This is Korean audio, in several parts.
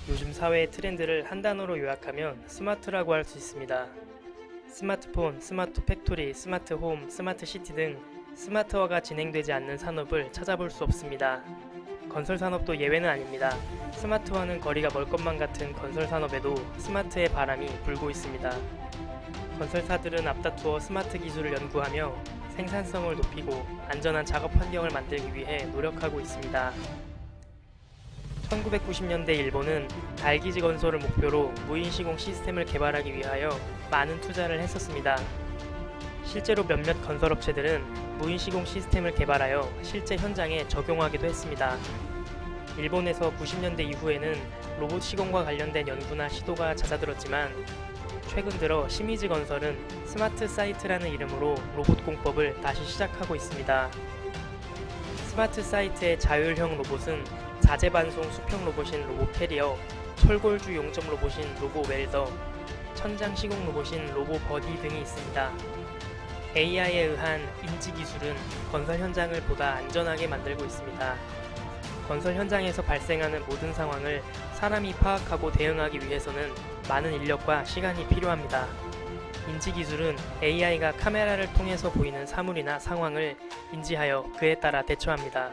요즘 사회의 트렌드를 한 단어로 요약하면 스마트라고 할 수 있습니다. 스마트폰, 스마트 팩토리, 스마트 홈, 스마트 시티 등 스마트화가 진행되지 않는 산업을 찾아볼 수 없습니다. 건설 산업도 예외는 아닙니다. 스마트화는 거리가 멀 것만 같은 건설 산업에도 스마트의 바람이 불고 있습니다. 건설사들은 앞다투어 스마트 기술을 연구하며 생산성을 높이고 안전한 작업 환경을 만들기 위해 노력하고 있습니다. 1990년대 일본은 달기지 건설을 목표로 무인시공 시스템을 개발하기 위하여 많은 투자를 했었습니다. 실제로 몇몇 건설업체들은 무인시공 시스템을 개발하여 실제 현장에 적용하기도 했습니다. 일본에서 90년대 이후에는 로봇 시공과 관련된 연구나 시도가 잦아들었지만 최근 들어 시미즈 건설은 스마트 사이트라는 이름으로 로봇 공법을 다시 시작하고 있습니다. 스마트 사이트의 자율형 로봇은 자재 반송 수평 로봇인 로봇 캐리어, 철골주 용접 로봇인 로봇 웰더, 천장 시공 로봇인 로봇 버디 등이 있습니다. AI에 의한 인지 기술은 건설 현장을 보다 안전하게 만들고 있습니다. 건설 현장에서 발생하는 모든 상황을 사람이 파악하고 대응하기 위해서는 많은 인력과 시간이 필요합니다. 인지 기술은 AI가 카메라를 통해서 보이는 사물이나 상황을 인지하여 그에 따라 대처합니다.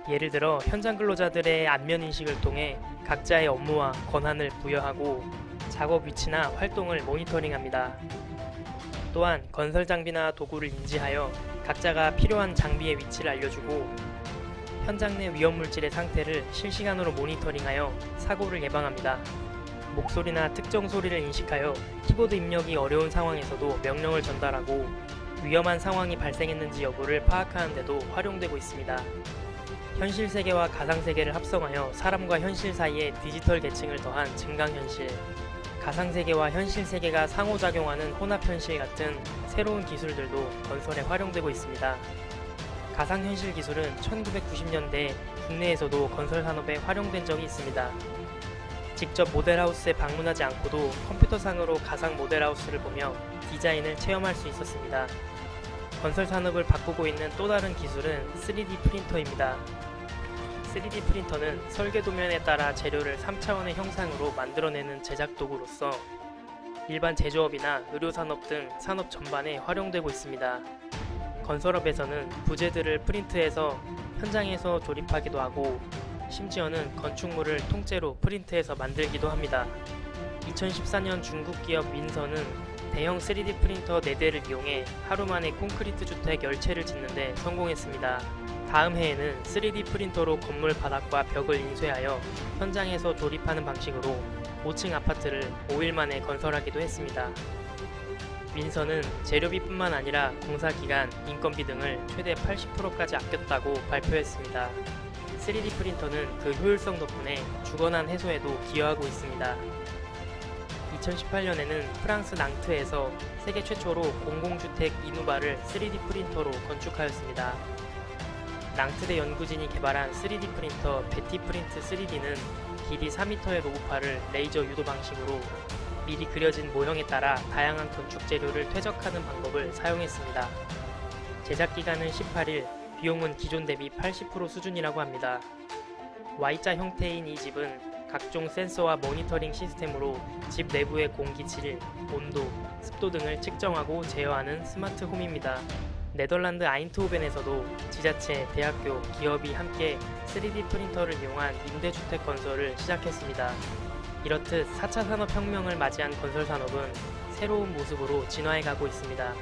예를 들어 현장 근로자들의 안면 인식을 통해 각자의 업무와 권한을 부여하고 작업 위치나 활동을 모니터링합니다. 또한 건설 장비나 도구를 인지하여 각자가 필요한 장비의 위치를 알려주고 현장 내 위험 물질의 상태를 실시간으로 모니터링하여 사고를 예방합니다. 목소리나 특정 소리를 인식하여 키보드 입력이 어려운 상황에서도 명령을 전달하고 위험한 상황이 발생했는지 여부를 파악하는 데도 활용되고 있습니다. 현실 세계와 가상 세계를 합성하여 사람과 현실 사이에 디지털 계층을 더한 증강현실, 가상 세계와 현실 세계가 상호작용하는 혼합현실 같은 새로운 기술들도 건설에 활용되고 있습니다. 가상현실 기술은 1990년대 국내에서도 건설 산업에 활용된 적이 있습니다. 직접 모델하우스에 방문하지 않고도 컴퓨터상으로 가상 모델하우스를 보며 디자인을 체험할 수 있었습니다. 건설 산업을 바꾸고 있는 또 다른 기술은 3D 프린터입니다. 3D 프린터는 설계 도면에 따라 재료를 3차원의 형상으로 만들어내는 제작 도구로서 일반 제조업이나 의료산업 등 산업 전반에 활용되고 있습니다. 건설업에서는 부재들을 프린트해서 현장에서 조립하기도 하고 심지어는 건축물을 통째로 프린트해서 만들기도 합니다. 2014년 중국 기업 민선은 대형 3D 프린터 4대를 이용해 하루 만에 콘크리트 주택 10채를 짓는데 성공했습니다. 다음 해에는 3D 프린터로 건물 바닥과 벽을 인쇄하여 현장에서 조립하는 방식으로 5층 아파트를 5일 만에 건설하기도 했습니다. 민선은 재료비뿐만 아니라 공사기간, 인건비 등을 최대 80%까지 아꼈다고 발표했습니다. 3D 프린터는 그 효율성 덕분에 주거난 해소에도 기여하고 있습니다. 2018년에는 프랑스 낭트에서 세계 최초로 공공주택 이누바를 3D 프린터로 건축하였습니다. 낭트대 연구진이 개발한 3D 프린터 베티프린트 3D는 길이 4m의 로봇파를 레이저 유도 방식으로 미리 그려진 모형에 따라 다양한 건축 재료를 퇴적하는 방법을 사용했습니다. 제작 기간은 18일, 비용은 기존 대비 80% 수준이라고 합니다. Y자 형태인 이 집은 각종 센서와 모니터링 시스템으로 집 내부의 공기질, 온도, 습도 등을 측정하고 제어하는 스마트 홈입니다. 네덜란드 아인트호벤에서도 지자체, 대학교, 기업이 함께 3D 프린터를 이용한 임대주택 건설을 시작했습니다. 이렇듯 4차 산업혁명을 맞이한 건설산업은 새로운 모습으로 진화해가고 있습니다.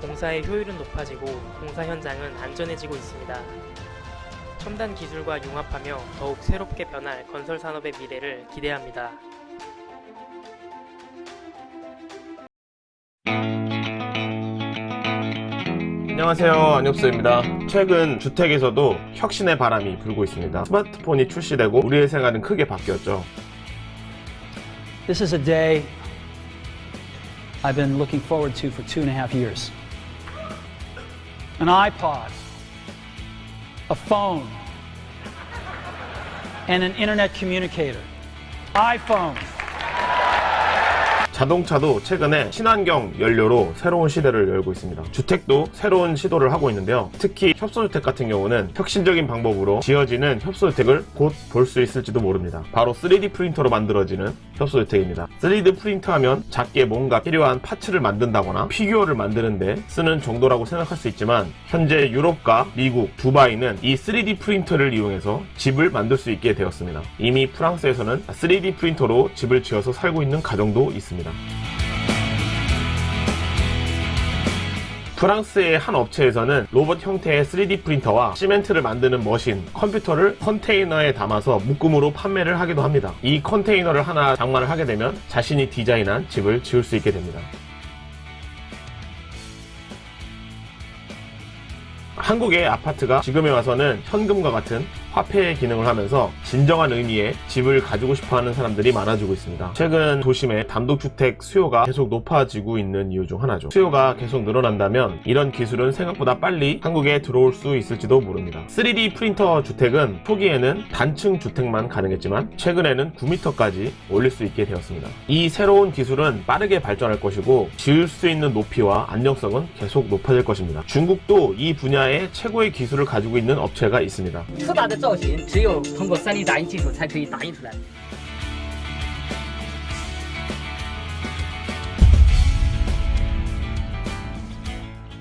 공사의 효율은 높아지고 공사 현장은 안전해지고 있습니다. 첨단 기술과 융합하며 더욱 새롭게 변할 건설산업의 미래를 기대합니다. 안녕하세요, 안엽서입니다. 최근 주택에서도 혁신의 바람이 불고 있습니다. 스마트폰이 출시되고 우리의 생활은 크게 바뀌었죠. This is a day I've been looking forward to for 2.5 years. An iPod, a phone, and an internet communicator. iPhone. 자동차도 최근에 친환경 연료로 새로운 시대를 열고 있습니다. 주택도 새로운 시도를 하고 있는데요. 특히 협소주택 같은 경우는 혁신적인 방법으로 지어지는 협소주택을 곧 볼 수 있을지도 모릅니다. 바로 3D 프린터로 만들어지는 협소주택입니다. 3D 프린터 하면 작게 뭔가 필요한 파츠를 만든다거나 피규어를 만드는데 쓰는 정도라고 생각할 수 있지만, 현재 유럽과 미국, 두바이는 이 3D 프린터를 이용해서 집을 만들 수 있게 되었습니다. 이미 프랑스에서는 3D 프린터로 집을 지어서 살고 있는 가정도 있습니다. 프랑스의 한 업체에서는 로봇 형태의 3D 프린터와 시멘트를 만드는 머신, 컴퓨터를 컨테이너에 담아서 묶음으로 판매를 하기도 합니다. 이 컨테이너를 하나 장만을 하게 되면 자신이 디자인한 집을 지을 수 있게 됩니다. 한국의 아파트가 지금에 와서는 현금과 같은 화폐의 기능을 하면서 진정한 의미의 집을 가지고 싶어하는 사람들이 많아지고 있습니다. 최근 도심의 단독주택 수요가 계속 높아지고 있는 이유 중 하나죠. 수요가 계속 늘어난다면 이런 기술은 생각보다 빨리 한국에 들어올 수 있을지도 모릅니다. 3D 프린터 주택은 초기에는 단층 주택만 가능했지만 최근에는 9m까지 올릴 수 있게 되었습니다. 이 새로운 기술은 빠르게 발전할 것이고 지을 수 있는 높이와 안정성은 계속 높아질 것입니다. 중국도 이 분야의 최고의 기술을 가지고 있는 업체가 있습니다. 复杂的造型只有通过 3D 打印技术才可以打印出来。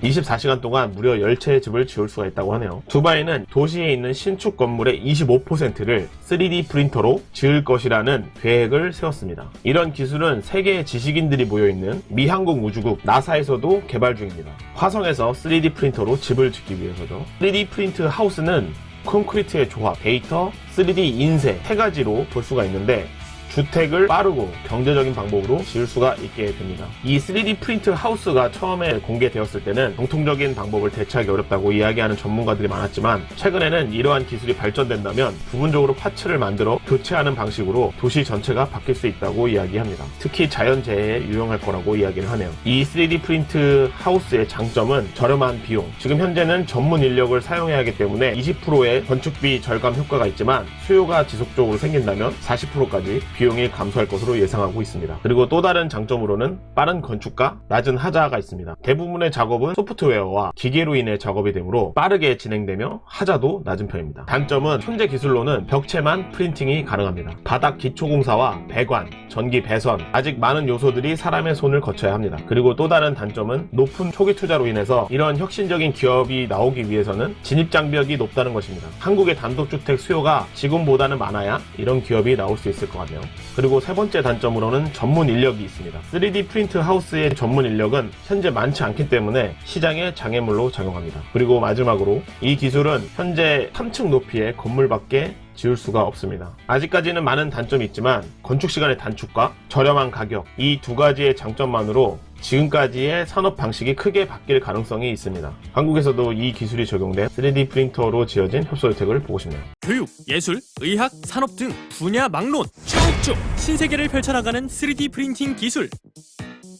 24시간 동안 무려 10채의 집을 지을 수가 있다고 하네요. 두바이는 도시에 있는 신축 건물의 25%를 3D 프린터로 지을 것이라는 계획을 세웠습니다. 이런 기술은 세계의 지식인들이 모여있는 미 항공우주국 나사에서도 개발 중입니다. 화성에서 3D 프린터로 집을 짓기 위해서죠. 3D 프린트 하우스는 콘크리트의 조합, 데이터, 3D 인쇄 세 가지로 볼 수가 있는데, 주택을 빠르고 경제적인 방법으로 지을 수가 있게 됩니다. 이 3D 프린트 하우스가 처음에 공개되었을 때는 공통적인 방법을 대체하기 어렵다고 이야기하는 전문가들이 많았지만, 최근에는 이러한 기술이 발전된다면 부분적으로 파츠를 만들어 교체하는 방식으로 도시 전체가 바뀔 수 있다고 이야기합니다. 특히 자연재해에 유용할 거라고 이야기를 하네요. 이 3D 프린트 하우스의 장점은 저렴한 비용. 지금 현재는 전문 인력을 사용해야 하기 때문에 20%의 건축비 절감 효과가 있지만, 수요가 지속적으로 생긴다면 40%까지 비용이 감소할 것으로 예상하고 있습니다. 그리고 또 다른 장점으로는 빠른 건축과 낮은 하자가 있습니다. 대부분의 작업은 소프트웨어와 기계로 인해 작업이 되므로 빠르게 진행되며 하자도 낮은 편입니다. 단점은 현재 기술로는 벽체만 프린팅이 가능합니다. 바닥 기초공사와 배관, 전기 배선, 아직 많은 요소들이 사람의 손을 거쳐야 합니다. 그리고 또 다른 단점은 높은 초기 투자로 인해서 이런 혁신적인 기업이 나오기 위해서는 진입장벽이 높다는 것입니다. 한국의 단독주택 수요가 지금보다는 많아야 이런 기업이 나올 수 있을 것 같네요. 그리고 세 번째 단점으로는 전문 인력이 있습니다. 3D 프린트 하우스의 전문 인력은 현재 많지 않기 때문에 시장의 장애물로 작용합니다. 그리고 마지막으로 이 기술은 현재 3층 높이의 건물밖에 지을 수가 없습니다. 아직까지는 많은 단점이 있지만 건축 시간의 단축과 저렴한 가격, 이 두 가지의 장점만으로 지금까지의 산업 방식이 크게 바뀔 가능성이 있습니다. 한국에서도 이 기술이 적용된 3D 프린터로 지어진 협소주택을 보고 싶네요. 교육, 예술, 의학, 산업 등 분야 막론 쭉쭉 신세계를 펼쳐나가는 3D 프린팅 기술.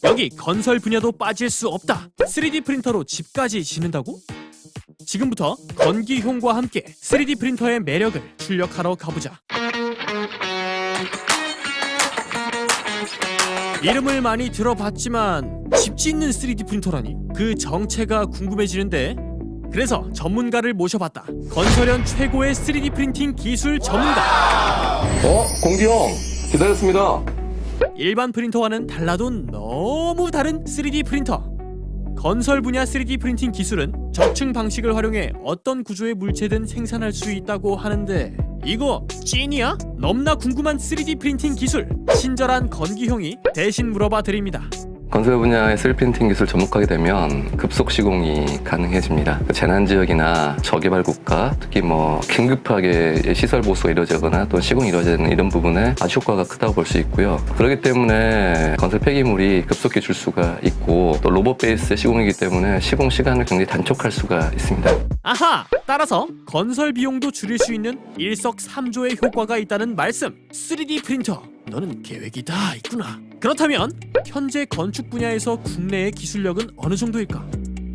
여기 건설 분야도 빠질 수 없다. 3D 프린터로 집까지 짓는다고? 지금부터 건기형과 함께 3D 프린터의 매력을 출력하러 가보자. 이름을 많이 들어봤지만 집 짓는 3D 프린터라니 그 정체가 궁금해지는데, 그래서 전문가를 모셔봤다. 건설현 최고의 3D 프린팅 기술 전문가. 공기 형 기다렸습니다. 일반 프린터와는 달라도 너무 다른 3D 프린터. 건설 분야 3D 프린팅 기술은 적층 방식을 활용해 어떤 구조의 물체든 생산할 수 있다고 하는데, 이거 찐이야? 넘나 궁금한 3D 프린팅 기술, 친절한 건기형이 대신 물어봐 드립니다. 건설 분야의 3D 프린팅 기술 접목하게 되면 급속 시공이 가능해집니다. 재난 지역이나 저개발 국가, 특히 긴급하게 시설 보수가 이루어지거나 또 시공이 이루어지는 이런 부분에 아주 효과가 크다고 볼 수 있고요. 그렇기 때문에 건설 폐기물이 급속히 줄 수가 있고, 또 로봇 베이스 시공이기 때문에 시공 시간을 굉장히 단축할 수가 있습니다. 아하! 따라서 건설 비용도 줄일 수 있는 일석삼조의 효과가 있다는 말씀. 3D 프린터, 너는 계획이 다 있구나. 그렇다면 현재 건축 분야에서 국내의 기술력은 어느 정도일까?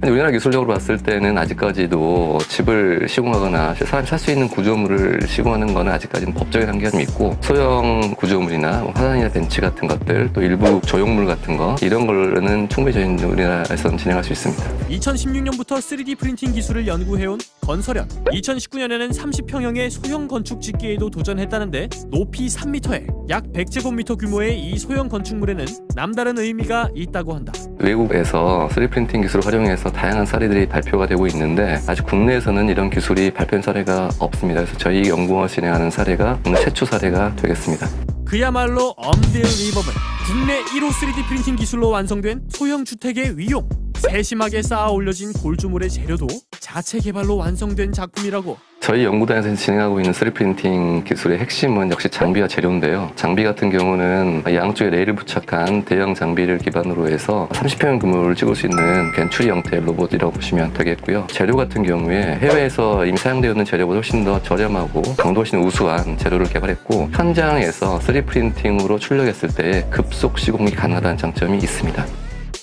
근데 우리나라 기술력으로 봤을 때는 아직까지도 집을 시공하거나 사람이 살 수 있는 구조물을 시공하는 거는 아직까지는 법적인 한계가 좀 있고, 소형 구조물이나 화단이나 벤치 같은 것들, 또 일부 조형물 같은 거, 이런 걸로는 충분히 저희는 우리나라에서는 진행할 수 있습니다. 2016년부터 3D 프린팅 기술을 연구해온 건설현. 2019년에는 30평형의 소형 건축 짓기에도 도전했다는데, 높이 3m에 약 100제곱미터 규모의 이 소형 건축물에는 남다른 의미가 있다고 한다. 외국에서 3D 프린팅 기술을 활용해서 다양한 사례들이 발표가 되고 있는데, 아직 국내에서는 이런 기술이 발표된 사례가 없습니다. 그래서 저희 연구원에서 진행하는 사례가 오늘 최초 사례가 되겠습니다. 그야말로 unbelievable. 국내 1호 3D 프린팅 기술로 완성된 소형 주택의 위용. 세심하게 쌓아 올려진 골조물의 재료도 자체 개발로 완성된 작품이라고. 저희 연구단에서 진행하고 있는 3D 프린팅 기술의 핵심은 역시 장비와 재료인데요. 장비 같은 경우는 양쪽에 레일을 부착한 대형 장비를 기반으로 해서 30평형 규모를 찍을 수 있는 벤츄리 형태의 로봇이라고 보시면 되겠고요. 재료 같은 경우에 해외에서 이미 사용되어 있는 재료보다 훨씬 더 저렴하고 강도 훨씬 우수한 재료를 개발했고, 현장에서 3D 프린팅으로 출력했을 때 급속 시공이 가능하다는 장점이 있습니다.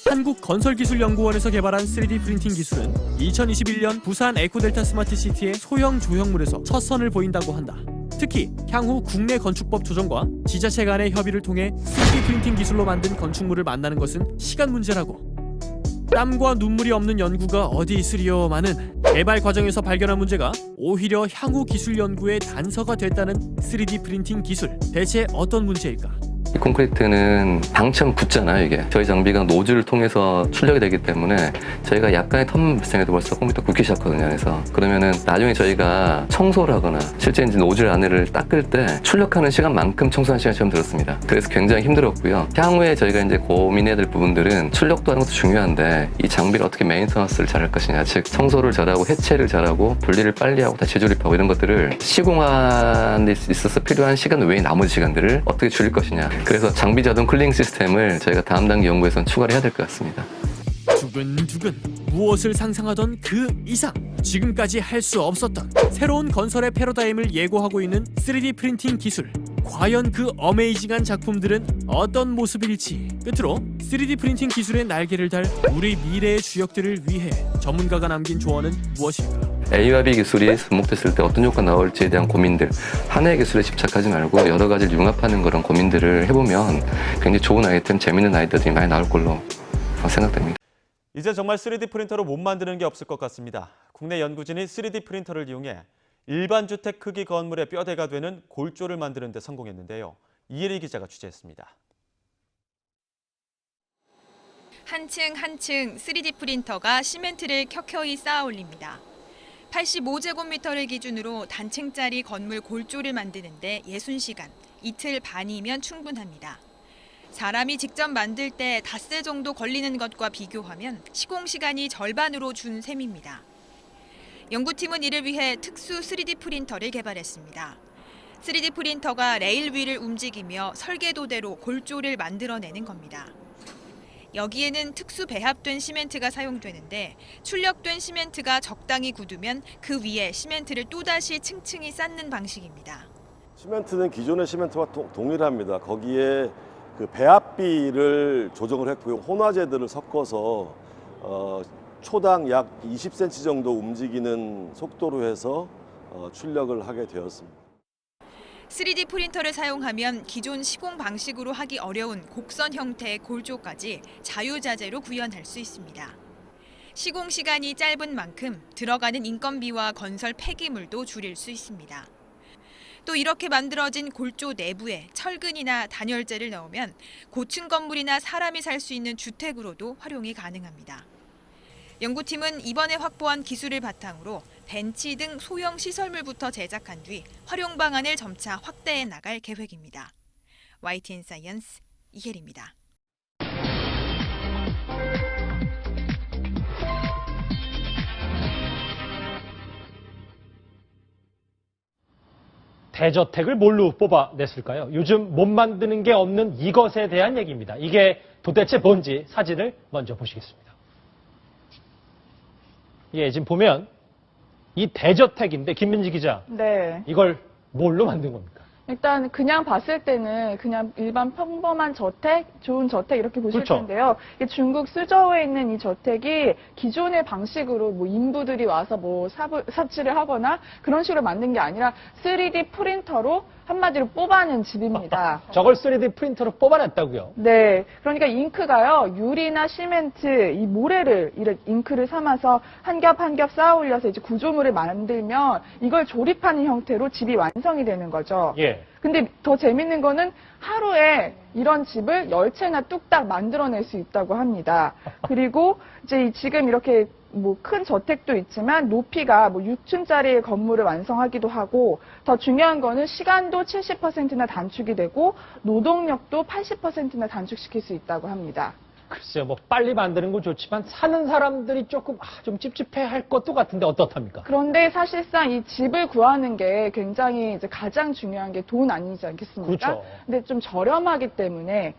한국건설기술연구원에서 개발한 3D 프린팅 기술은 2021년 부산 에코델타 스마트시티의 소형 조형물에서 첫 선을 보인다고 한다. 특히 향후 국내 건축법 조정과 지자체 간의 협의를 통해 3D 프린팅 기술로 만든 건축물을 만나는 것은 시간 문제라고. 땀과 눈물이 없는 연구가 어디 있으리요마는 개발 과정에서 발견한 문제가 오히려 향후 기술 연구의 단서가 됐다는 3D 프린팅 기술. 대체 어떤 문제일까? 이 콘크리트는 방처럼 굳잖아요, 이게. 저희 장비가 노즐을 통해서 출력이 되기 때문에 저희가 약간의 텀만 발생해도 벌써 컴퓨터 굳기 시작하거든요. 그래서 그러면은 나중에 저희가 청소를 하거나 실제 이제 노즐 안을 닦을 때 출력하는 시간만큼 청소하는 시간처럼 들었습니다. 그래서 굉장히 힘들었고요. 향후에 저희가 이제 고민해야 될 부분들은 출력도 하는 것도 중요한데, 이 장비를 어떻게 메인터넌스를 잘할 것이냐, 즉 청소를 잘하고 해체를 잘하고 분리를 빨리 하고 다시 재조립하고 이런 것들을 시공하는 데 있어서 필요한 시간 외에 나머지 시간들을 어떻게 줄일 것이냐. 그래서 장비 자동 클리닝 시스템을 저희가 다음 단계 연구에서는 추가를 해야 될 것 같습니다. 두근두근 무엇을 상상하던 그 이상, 지금까지 할 수 없었던 새로운 건설의 패러다임을 예고하고 있는 3D 프린팅 기술. 과연 그 어메이징한 작품들은 어떤 모습일지. 끝으로 3D 프린팅 기술의 날개를 달 우리 미래의 주역들을 위해 전문가가 남긴 조언은 무엇일까? A와 B 기술이 접목됐을 때 어떤 효과가 나올지에 대한 고민들, 하나의 기술에 집착하지 말고 여러 가지를 융합하는 그런 고민들을 해보면 굉장히 좋은 아이템, 재밌는 아이디어들이 많이 나올 걸로 생각됩니다. 이제 정말 3D 프린터로 못 만드는 게 없을 것 같습니다. 국내 연구진이 3D 프린터를 이용해 일반 주택 크기 건물의 뼈대가 되는 골조를 만드는 데 성공했는데요. 이혜리 기자가 취재했습니다. 한층 한층 3D 프린터가 시멘트를 켜켜이 쌓아 올립니다. 85제곱미터를 기준으로 단층짜리 건물 골조를 만드는데 60시간, 이틀 반이면 충분합니다. 사람이 직접 만들 때 닷새 정도 걸리는 것과 비교하면 시공시간이 절반으로 준 셈입니다. 연구팀은 이를 위해 특수 3D 프린터를 개발했습니다. 3D 프린터가 레일 위를 움직이며 설계도대로 골조를 만들어내는 겁니다. 여기에는 특수 배합된 시멘트가 사용되는데, 출력된 시멘트가 적당히 굳으면 그 위에 시멘트를 또다시 층층이 쌓는 방식입니다. 시멘트는 기존의 시멘트와 동일합니다. 거기에 그 배합비를 조정을 했고요. 혼화제들을 섞어서 초당 약 20cm 정도 움직이는 속도로 해서 출력을 하게 되었습니다. 3D 프린터를 사용하면 기존 시공 방식으로 하기 어려운 곡선 형태의 골조까지 자유자재로 구현할 수 있습니다. 시공 시간이 짧은 만큼 들어가는 인건비와 건설 폐기물도 줄일 수 있습니다. 또 이렇게 만들어진 골조 내부에 철근이나 단열재를 넣으면 고층 건물이나 사람이 살 수 있는 주택으로도 활용이 가능합니다. 연구팀은 이번에 확보한 기술을 바탕으로 벤치 등 소형 시설물부터 제작한 뒤 활용 방안을 점차 확대해 나갈 계획입니다. YTN 사이언스 이혜리입니다. 대저택을 뭘로 뽑아냈을까요? 요즘 못 만드는 게 없는 이것에 대한 얘기입니다. 이게 도대체 뭔지 사진을 먼저 보시겠습니다. 예, 지금 보면 이 대저택인데 김민지 기자, 네. 이걸 뭘로 만든 겁니까? 일단 그냥 봤을 때는 그냥 일반 평범한 저택, 좋은 저택 이렇게 보실 그렇죠. 텐데요. 이게 중국 수저우에 있는 이 저택이 기존의 방식으로 뭐 인부들이 와서 뭐 삽질을 하거나 그런 식으로 만든 게 아니라 3D 프린터로 한마디로 뽑아낸 집입니다. 저걸 3D 프린터로 뽑아냈다고요? 네. 그러니까 잉크가요, 유리나 시멘트, 이 모래를, 이런 잉크를 삼아서 한 겹 한 겹 쌓아 올려서 이제 구조물을 만들면 이걸 조립하는 형태로 집이 완성이 되는 거죠. 예. 근데 더 재밌는 거는 하루에 이런 집을 10채나 뚝딱 만들어낼 수 있다고 합니다. 그리고 이제 지금 이렇게 뭐 큰 저택도 있지만 높이가 뭐 6층짜리 건물을 완성하기도 하고 더 중요한 거는 시간도 70%나 단축이 되고 노동력도 80%나 단축시킬 수 있다고 합니다. 글쎄요, 뭐 빨리 만드는 건 좋지만 사는 사람들이 조금 좀 찝찝해 할 것도 같은데 어떻답니까? 그런데 사실상 이 집을 구하는 게 굉장히 이제 가장 중요한 게 돈 아니지 않겠습니까? 그렇죠. 근데 좀 저렴하기 때문에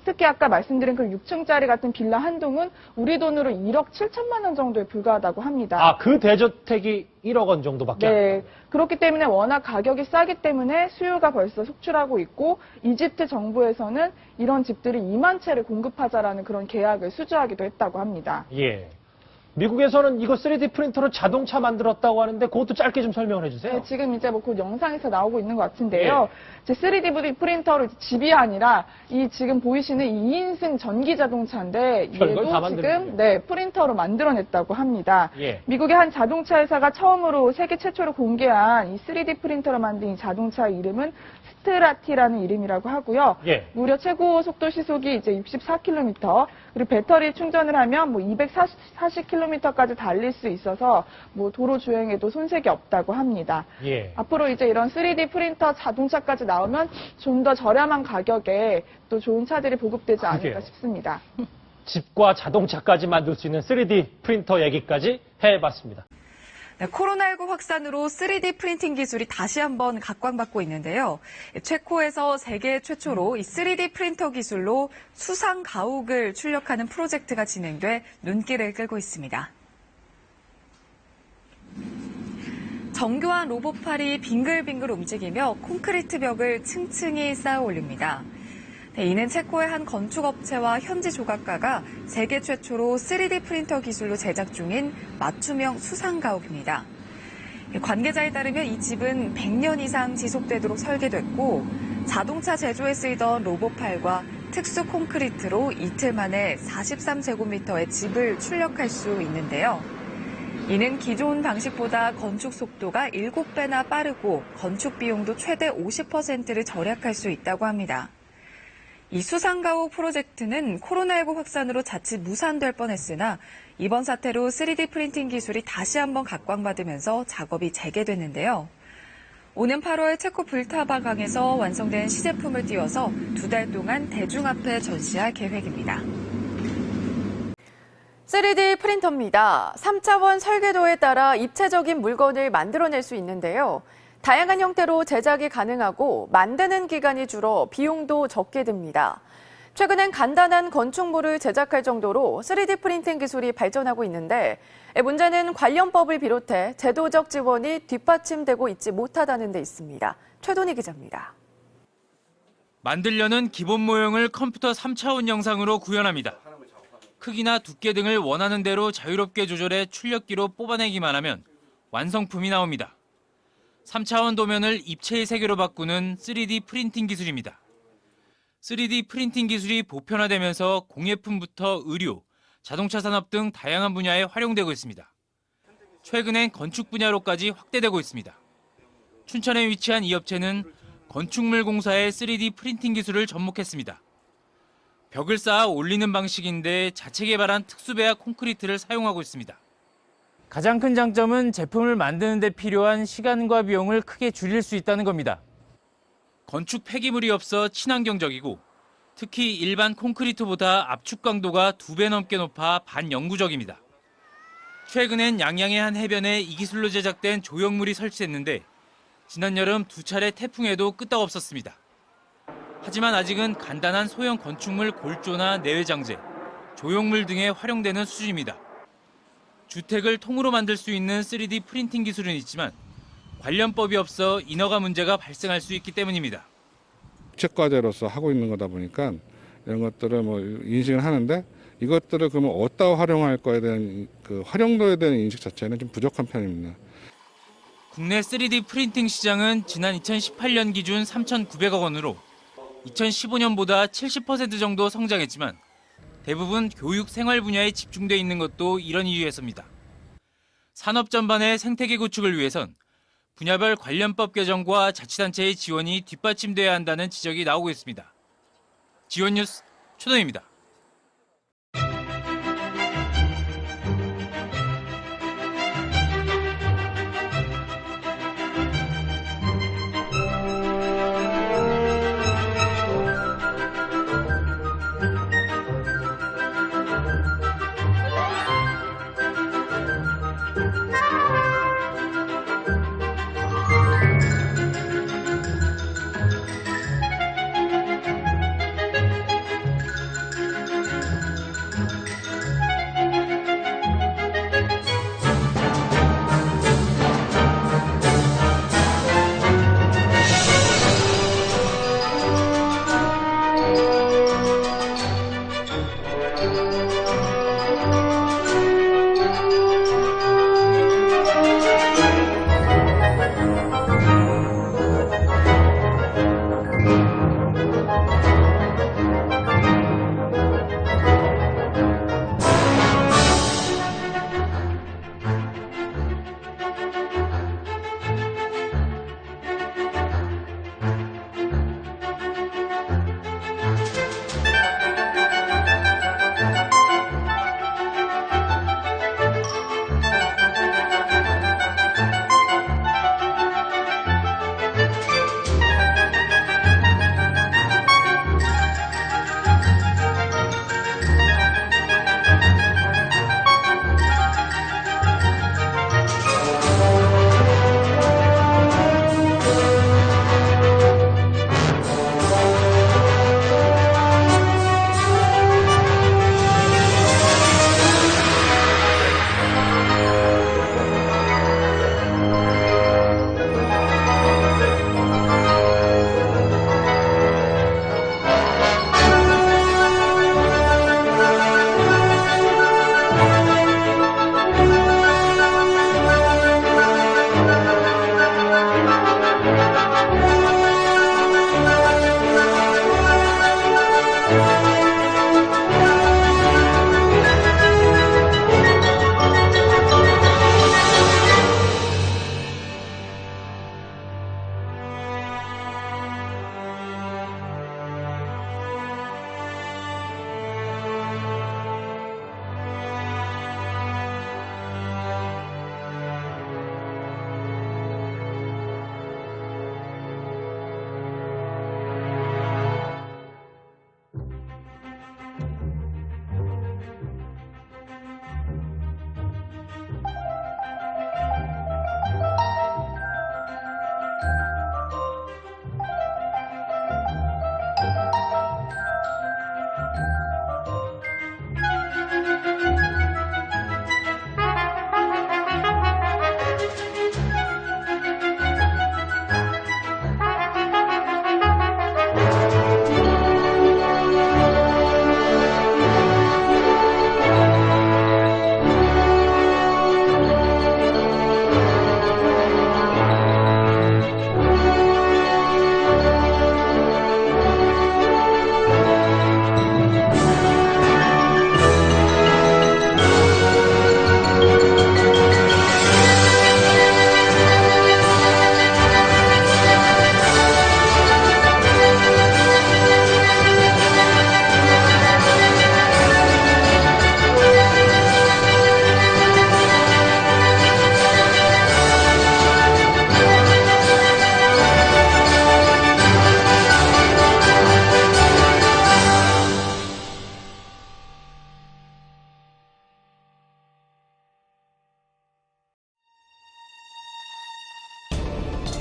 특히 아까 말씀드린 그 6층짜리 같은 빌라 한 동은 우리 돈으로 1억 7천만 원 정도에 불과하다고 합니다. 그 대저택이 1억 원 정도밖에 안 돼요. 네. 그렇기 때문에 워낙 가격이 싸기 때문에 수요가 벌써 속출하고 있고 이집트 정부에서는 이런 집들을 2만 채를 공급하자라는 그런 계약을 수주하기도 했다고 합니다. 예. 미국에서는 이거 3D 프린터로 자동차 만들었다고 하는데 그것도 짧게 좀 설명을 해주세요. 네, 지금 이제 뭐 그 영상에서 나오고 있는 것 같은데요. 이제 3D 프린터로 집이 아니라 이 지금 보이시는 2인승 전기 자동차인데 별걸 다 얘도 만드는군요. 지금 프린터로 만들어냈다고 합니다. 예. 미국의 한 자동차 회사가 처음으로 세계 최초로 공개한 이 3D 프린터로 만든 이 자동차 이름은 스트라티라는 이름이라고 하고요. 예. 무려 최고 속도 시속이 이제 64km, 그리고 배터리 충전을 하면 뭐 240km까지 달릴 수 있어서 뭐 도로 주행에도 손색이 없다고 합니다. 예. 앞으로 이제 이런 3D 프린터 자동차까지 나오면 좀 더 저렴한 가격에 또 좋은 차들이 보급되지 않을까 그러게요. 싶습니다. 집과 자동차까지 만들 수 있는 3D 프린터 얘기까지 해봤습니다. 네, 코로나19 확산으로 3D 프린팅 기술이 다시 한번 각광받고 있는데요. 체코에서 세계 최초로 이 3D 프린터 기술로 수상 가옥을 출력하는 프로젝트가 진행돼 눈길을 끌고 있습니다. 정교한 로봇팔이 빙글빙글 움직이며 콘크리트 벽을 층층이 쌓아 올립니다. 네, 이는 체코의 한 건축업체와 현지 조각가가 세계 최초로 3D 프린터 기술로 제작 중인 맞춤형 수상가옥입니다. 관계자에 따르면 이 집은 100년 이상 지속되도록 설계됐고 자동차 제조에 쓰이던 로봇팔과 특수 콘크리트로 이틀 만에 43제곱미터의 집을 출력할 수 있는데요. 이는 기존 방식보다 건축 속도가 7배나 빠르고 건축 비용도 최대 50%를 절약할 수 있다고 합니다. 이 수상가옥 프로젝트는 코로나19 확산으로 자칫 무산될 뻔했으나 이번 사태로 3D 프린팅 기술이 다시 한번 각광받으면서 작업이 재개됐는데요. 오는 8월 체코 불타바강에서 완성된 시제품을 띄워서 2달 동안 대중 앞에 전시할 계획입니다. 3D 프린터입니다. 3차원 설계도에 따라 입체적인 물건을 만들어낼 수 있는데요. 다양한 형태로 제작이 가능하고 만드는 기간이 줄어 비용도 적게 듭니다. 최근엔 간단한 건축물을 제작할 정도로 3D 프린팅 기술이 발전하고 있는데 문제는 관련법을 비롯해 제도적 지원이 뒷받침되고 있지 못하다는 데 있습니다. 최돈희 기자입니다. 만들려는 기본 모형을 컴퓨터 3차원 영상으로 구현합니다. 크기나 두께 등을 원하는 대로 자유롭게 조절해 출력기로 뽑아내기만 하면 완성품이 나옵니다. 3차원 도면을 입체의 세계로 바꾸는 3D 프린팅 기술입니다. 3D 프린팅 기술이 보편화되면서 공예품부터 의료, 자동차 산업 등 다양한 분야에 활용되고 있습니다. 최근엔 건축 분야로까지 확대되고 있습니다. 춘천에 위치한 이 업체는 건축물 공사의 3D 프린팅 기술을 접목했습니다. 벽을 쌓아 올리는 방식인데 자체 개발한 특수배합 콘크리트를 사용하고 있습니다. 가장 큰 장점은 제품을 만드는 데 필요한 시간과 비용을 크게 줄일 수 있다는 겁니다. 건축 폐기물이 없어 친환경적이고 특히 일반 콘크리트보다 압축 강도가 2배 넘게 높아 반영구적입니다. 최근엔 양양의 한 해변에 이 기술로 제작된 조형물이 설치됐는데 지난 여름 2차례 태풍에도 끄떡없었습니다. 하지만 아직은 간단한 소형 건축물 골조나 내외장재, 조형물 등에 활용되는 수준입니다. 주택을 통으로 만들 수 있는 3D 프린팅 기술은 있지만 관련법이 없어 인허가 문제가 발생할 수 있기 때문입니다. 국책과제로서 하고 있는 거다 보니까 이런 것들을 뭐 인식을 하는데 이것들을 그러면 어디다 활용할 거에 대한 그 활용도에 대한 인식 자체는 좀 부족한 편입니다. 국내 3D 프린팅 시장은 지난 2018년 기준 3,900억 원으로 2015년보다 70% 정도 성장했지만 대부분 교육 생활 분야에 집중돼 있는 것도 이런 이유에서입니다. 산업 전반의 생태계 구축을 위해선 분야별 관련법 개정과 자치단체의 지원이 뒷받침돼야 한다는 지적이 나오고 있습니다. 지원 뉴스 최동입니다.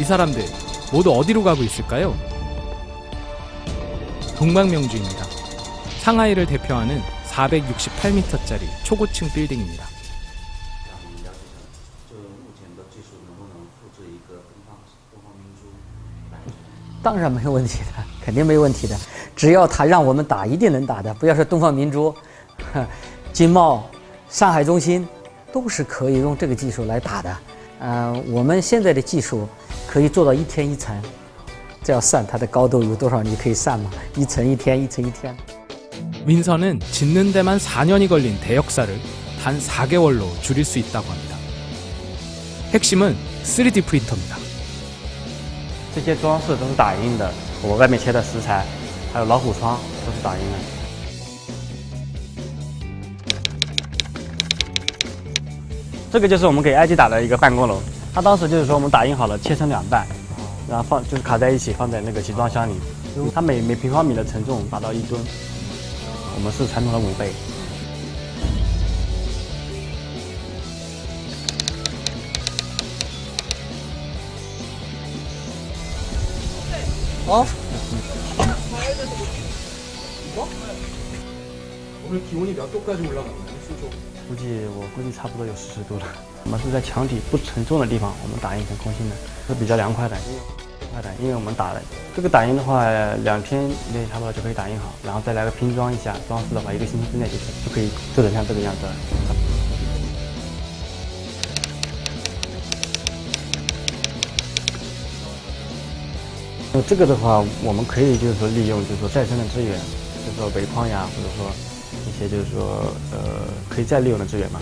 이 사람들 모두 어디로 가고 있을까요? 동방명주입니다. 상하이를 대표하는 468m짜리 초고층 빌딩입니다. 当然没有问题的，肯定没有问题的。只要他让我们打，一定能打的。不要说东方明珠、金茂、上海中心，都是可以用这个技术来打的。我们现在的技术可以做到一天一层，这要算它的高度有多少，你可以算嘛，一层一天，一层一天。 윈선은 짓는 데만 4년이 걸린 대역사를 단 4개월로 줄일 수 있다고 합니다. 핵심은 3D 프린터입니다. 这些装饰都是打印的，我外面切的石材，还有老虎窗都是打印的。这个就是我们给埃及打的一个办公楼，它当时就是说我们打印好了，切成2半，然后就是卡在一起，放在那个集装箱里。它每平方米的承重达到1吨，我们是传统的5倍。 오늘 기온이 몇 도까지 올라갔나요? 수조? 我估计差不多有40度了。我们是在墙体不承重的地方，我们打印成空心的，是比较凉快的。因为我们打的这个打印的话，2天内差不多就可以打印好，然后再来个拼装一下，装饰的话1个星期之内就可以做成像这个样子了。 这个的话，我们可以就是说利用就是说再生的资源，就是说煤矿呀，或者说一些就是说可以再利用的资源嘛。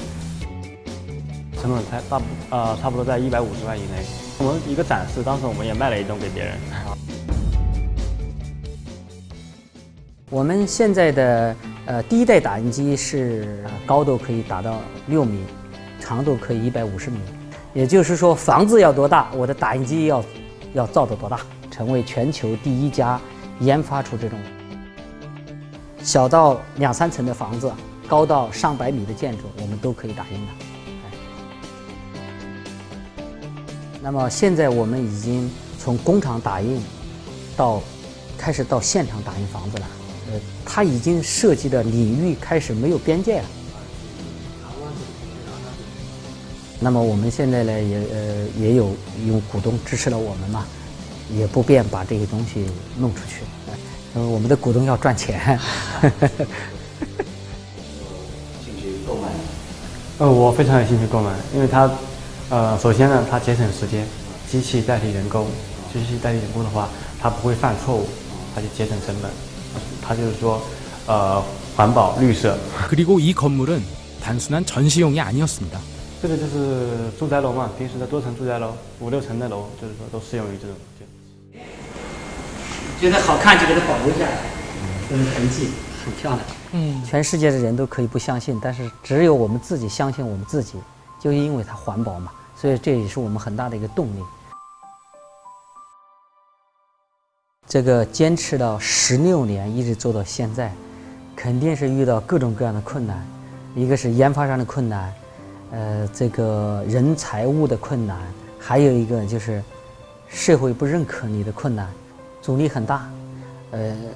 成本差不多在150万以内。我们一个展示，当时我们也卖了1栋给别人。我们现在的第一代打印机是高度可以达到6米，长度可以150米，也就是说房子要多大，我的打印机要造得多大。 成为全球第1家研发出这种小到2、3层的房子，高到上百米的建筑，我们都可以打印的。那么现在我们已经从工厂打印开始到现场打印房子了，它已经涉及的领域开始没有边界了。那么我们现在呢也有股东支持了我们嘛。 也不便把这个东西弄出去，我们的股东要赚钱。兴趣购买？我非常有兴趣购买，因为它，首先呢，它节省时间，机器代替人工，机器代替人工的话，它不会犯错误，它就节省成本，它就是说，环保绿色。 그리고 이 건물은 단순한 전시용이 아니었습니다. 这个就是住宅楼嘛，平时的多层住宅楼，5、6层的楼，就是说都适用于这种。 觉得好看就给它保留下来，这是痕迹，很漂亮。全世界的人都可以不相信，但是只有我们自己相信我们自己，就因为它环保嘛，所以这也是我们很大的一个动力。这个坚持到16年，一直做到现在，肯定是遇到各种各样的困难，一个是研发上的困难，这个人财物的困难，还有一个就是社会不认可你的困难。 阻力很大，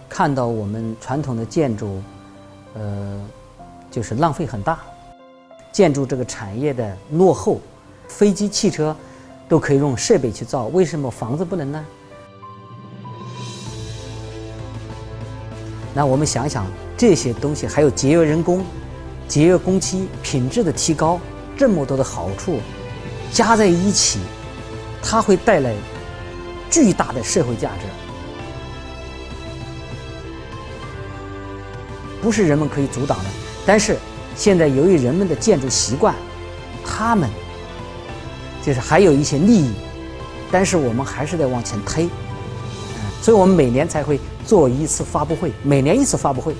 看到我们传统的建筑，就是浪费很大，建筑这个产业的落后，飞机、汽车都可以用设备去造，为什么房子不能呢？那我们想想这些东西，还有节约人工、节约工期、品质的提高，这么多的好处加在一起，它会带来巨大的社会价值。 不是人们可以阻挡的，但是现在由于人们的建筑习惯，他们就是还有一些利益，但是我们还是得往前推，所以我们每年才会做1次发布会，每年1次发布会。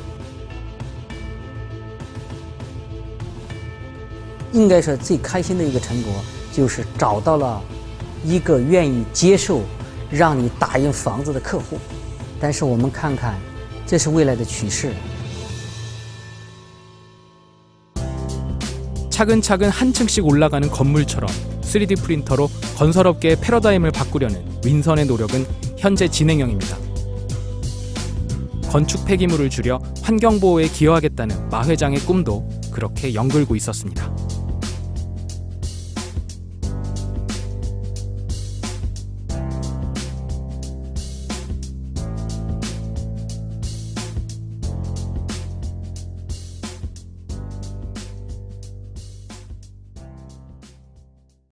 应该说最开心的一个成果就是找到了一个愿意接受让你打印房子的客户，但是我们看看，这是未来的趋势。 차근차근 한 층씩 올라가는 건물처럼 3D 프린터로 건설업계의 패러다임을 바꾸려는 윈선의 노력은 현재 진행형입니다. 건축 폐기물을 줄여 환경보호에 기여하겠다는 마 회장의 꿈도 그렇게 연글고 있었습니다.